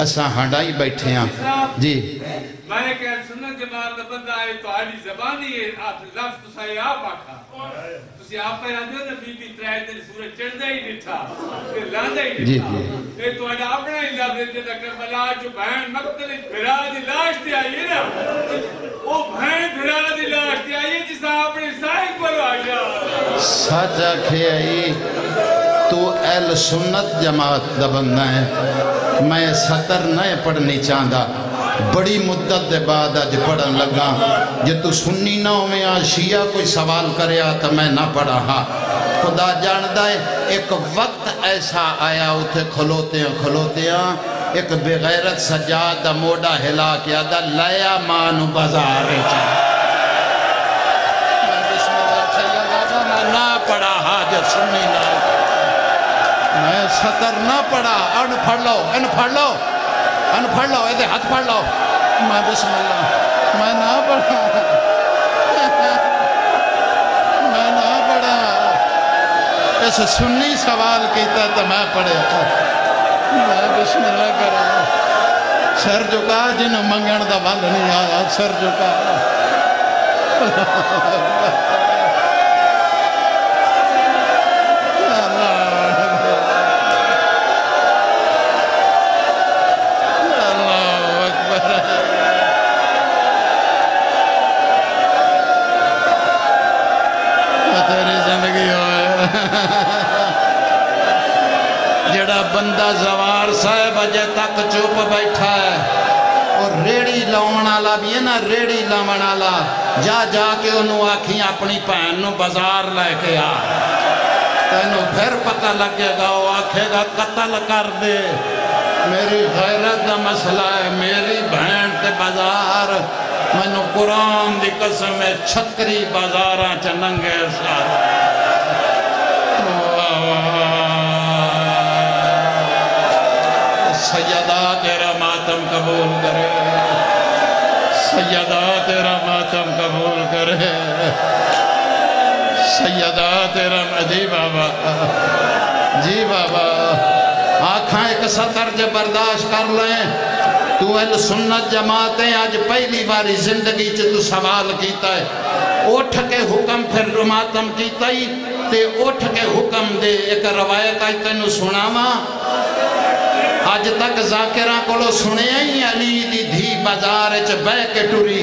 اساں ہنڈائی بیٹھے ہیں جی میں نے کہا سنت جماعت کا بندہ ہے تو آلی زبانی ہے لفظ تو سائے آپ آکھا تسی آپ پر آدھے ہو نا بی بی ترائے دن سورج چڑھدا ہی نٹھا پھر لاندا ہی جی نٹھا یہ تو اڈا اپنا ہی لفظ ہے جدا کربلا جو بہن مقتل بھرا دی لاش تے آئی ہے نا وہ بہن بھرا دی لاش تے آئی ہے جسا اپنے سائق پر آیا سچ آکھے آئی تو اہل سنت جماعت دا بندہ ہے میں سطر نہیں پڑھنی چاہتا بڑی مدت دے بعد آج پڑھن لگا جے تو سنی نہ ہو میں آج شیعہ کوئی سوال کرے آتا میں نہ پڑھا ہاں خدا جاندہ ہے ایک وقت ایسا آیا اتھے کھلوتے ہیں ایک بغیرت سجاد دا موڑا ہلا کیا دا لیا مانو بازار بسم اللہ چاہیے بابا میں نہ پڑھا ہاں جو سنی نہ میں سطر نہ پڑھا ان پڑھ لو ایدے ہاتھ پڑھ لو میں بسم اللہ میں نہ پڑھا ایسے سنی سوال کیتا تو میں پڑھے میں بسم اللہ کرا سر جھکا جنہوں منگن دا وال نہیں آیا سر جھکا جڑا بندہ زوار صاحب اجے تک چوپ بیٹھا ہے اور ریڑی لاؤن آلا بھی ہے نا ریڑی لاؤن آلا جا کے انہوں آکھیں اپنی پہن نو بازار لے کے آ تینوں پھر پتہ لگے گا وہ آکھے گا قتل کر دے میری غیرت دا مسئلہ ہے میری بہن تے بازار میں نو قرآن دی قسم میں چھتری بازاراں چننگے سارا سیدہ تیرا ماتم قبول کرے سیدہ تیرا ماتم قبول کرے سیدہ تیرا جی بابا آنکھاں ایک سطر جو برداشت کر لیں تو اہل سنت جماعتیں آج پہلی باری زندگی تو سوال کیتا ہے اٹھ کے حکم پھر ماتم کیتا ہی تے اٹھ کے حکم دے ایک روایت آئی تینوں سناما آج تک ذاکرہ کولو سنے ہی علی دی دھی بازار اچھ بے کے ٹوری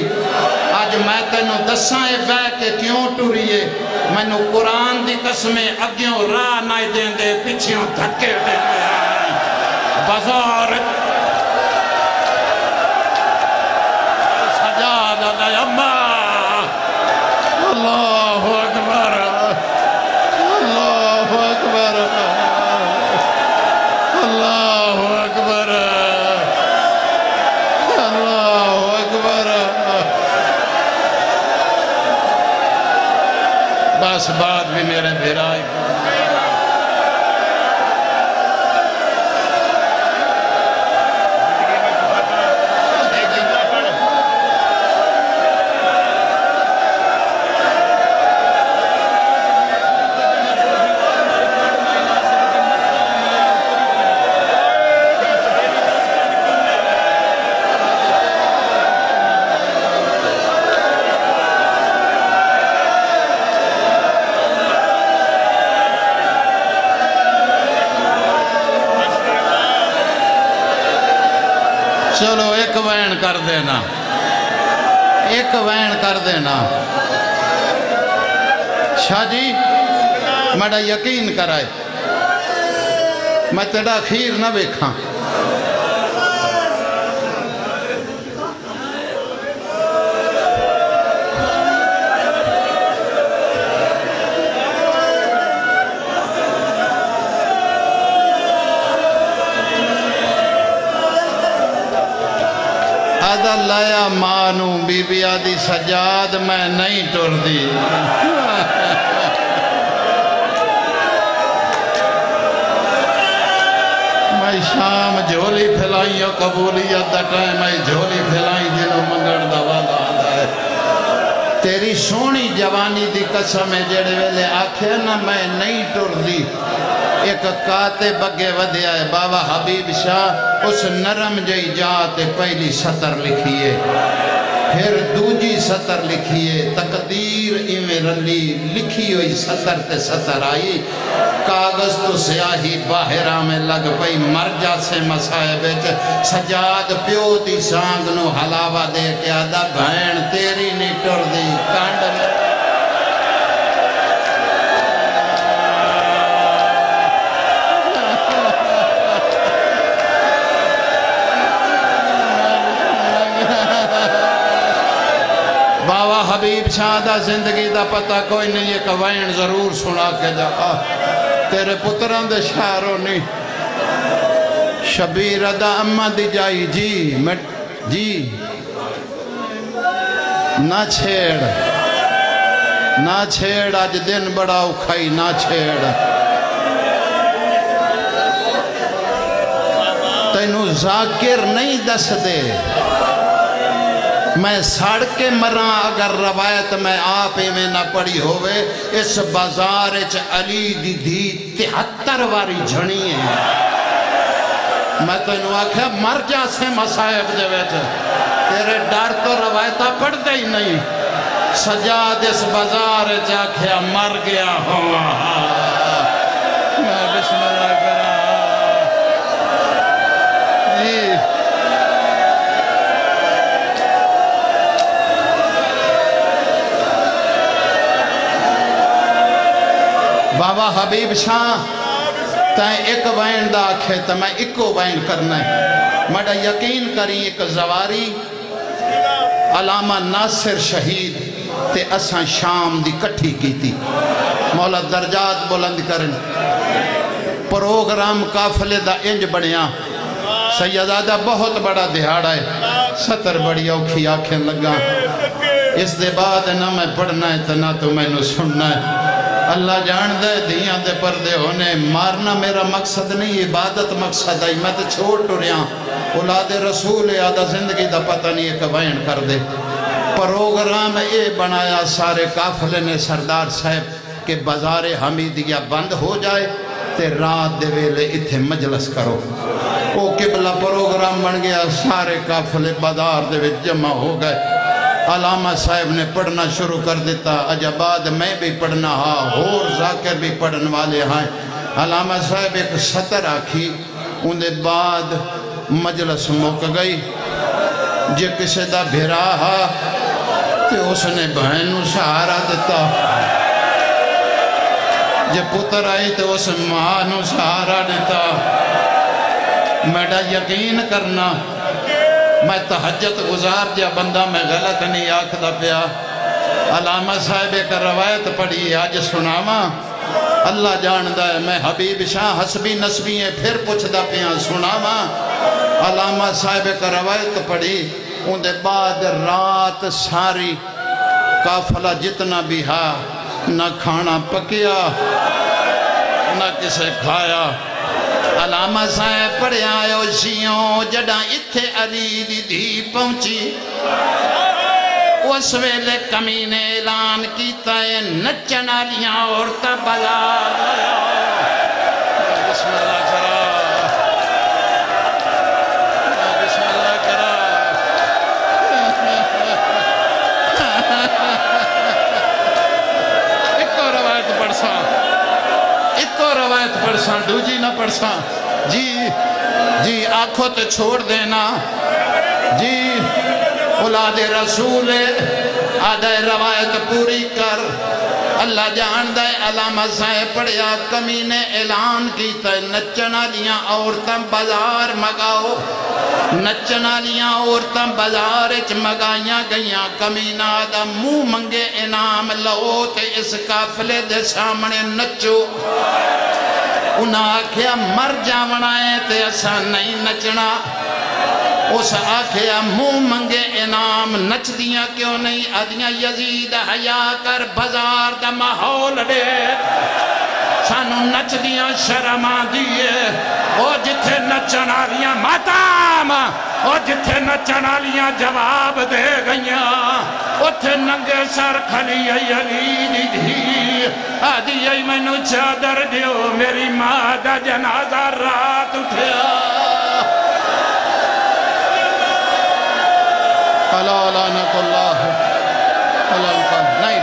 آج میں تینوں دسائیں بے کے کیوں ٹوری ہے میں نو قرآن دی قسمیں اگیوں راہ نائے دیں دے پچھیوں دھکے دیں دے بازار سجاد علی اممہ اللہ اکبر اللہ اکبر اللہ اکبر اللہ اکبر بس بات بھی میرے بھیرائی چلو ایک وین کر دینا شاہ جی مڑا یقین کرائے میں تیڑا خیر نہ بیکھاں لایا مانو بی بی آدھی سجاد میں نہیں ٹر دی میں شام جھولی پھیلائی قبولیت دا ٹائم میں جھولی پھیلائی جنہوں منگڑ دا والا آدھا ہے تیری سونی جوانی دی قسم ہے جڑے ویلے آکھے نا میں نہیں ٹر دی ایک کاتے بگے ودیا ہے بابا حبیب شاہ اس نرم جئی جاتے پہلی سطر لکھیے پھر دوجی سطر لکھیے تقدیر ایویں رلی لکھی ہوئی سطر تے سطر آئی کاغذ تو سیاہی باہرہ میں لگ پئی مرجع سے مسائب سجاد پیو دی سانگ نو حلاوہ دے کے آدھا بھین تیری نہیں ٹر دی کانڈ حبیب شاہ دا زندگی دا پتہ کوئی نہیں ایک وین ضرور سنا کے جا تیرے پتران دے شہروں نہیں شبیر دا امہ دی جائی جی نہ چھیڑ آج دن بڑا اکھائی نہ چھیڑ تینو ذاکر نہیں دس دے میں ساڑھ کے مراں اگر روایت میں آپ میں نہ پڑی ہوئے اس بازار علی دی دی 73 واری جھنی ہے میں تو انہوں آکھا مرجع سے مسائب دے ویچے تیرے ڈر تو روایتہ پڑھ دے ہی نہیں سجاد اس بازار آکھا مر گیا ہوا میں بسم اللہ کرا بابا حبیب شاہ تائیں ایک وین دا آکھے تا میں ایکو وین کرنا ہے مڈا یقین کری ایک زواری علامہ ناصر شہید تے اساں شام دی کٹھی کی تھی مولا درجات بلند کرن پروگرام کافلے دا انج بڑیاں سیدادہ بہت بڑا دہاڑا ہے 70 بڑی اوکھی آنکھیں لگا اس دے بعد نہ میں پڑھنا ہے تا نہ تو میں نو سننا ہے اللہ جان دے دیاں دے پردے ہونے مارنا میرا مقصد نہیں عبادت مقصد ہے میں تو چھوڑ ٹوریاں اولاد رسول آدھا زندگی دا پتہ نہیں ایک وین کر دے پروگرام اے بنایا سارے کافلے نے سردار صاحب کہ بازار حمیدیہ بند ہو جائے تے رات دے ویلے اتھے مجلس کرو او قبلہ پروگرام بن گیا سارے کافلے بازار دے وچ جمع ہو گئے علامہ صاحب نے پڑھنا شروع کر دیتا عجباد میں بھی پڑھنا ہاں اور ذاکر بھی پڑھن والے ہیں علامہ صاحب ایک سطر آکھی ان دے بعد مجلس مک گئی جے کسے دا بھیرا ہاں تے اس نے بہنوں سہارا دیتا جے پتر آئی تے اس ماں سہارا دیتا میڈا یقین کرنا میں تحجت گزار جا بندہ میں غلط نہیں آکھدا پیا علامہ صاحب ایک روایت پڑھی آج سناما اللہ جاندہ ہے میں حبیب شاہ حسبی نسبی ہیں پھر پوچھدا پیا سناما علامہ صاحب ایک روایت پڑھی ان دے بعد رات ساری کافلہ جتنا بھی ہا نہ کھانا پکیا نہ کسے کھایا علامہ صاحب پڑھے آئے شیوں جڑا اتھے علی دی دی پہنچی اس ویلے کمینے اعلان کیتا ہے نچنا لیاں عورتہ بلا بسم اللہ کرا بسم اللہ کرا ایک اور روایت پڑھساں دوجی نہ پڑھساں جی آنکھوں تے چھوڑ دینا جی اولاد رسول آدھے روایت پوری کر اللہ جاندہ علامہ صاحب پڑھیا کمینے اعلان کیتا ہے نچنا لیاں عورتاں بازار مگاؤ نچنا لیاں عورتاں بازار اچ مگائیاں گئیاں کمینہ آدھا منہ منگے انعام لو تے اس کافلے دے سامنے نچو انہاں آکھیا مر جاونا ہے تے ایسا نہیں نچنا اس آکھیا منہ منگے انعام نچ دیاں کیوں نہیں آدھیاں یزید حیا کر بازار دا ماحول دے سانو نچ دیاں شرما دیئے او جتھے نچن آلیاں ماتام اور جتھے نچن والیاں جواب دے گئیاں اتھے ننگے سر کھلی علی دی دھی آدھی ای مینو چادر دیو میری ماں دا جنازہ رات اٹھیا اللہ لعنت اللہ نہیں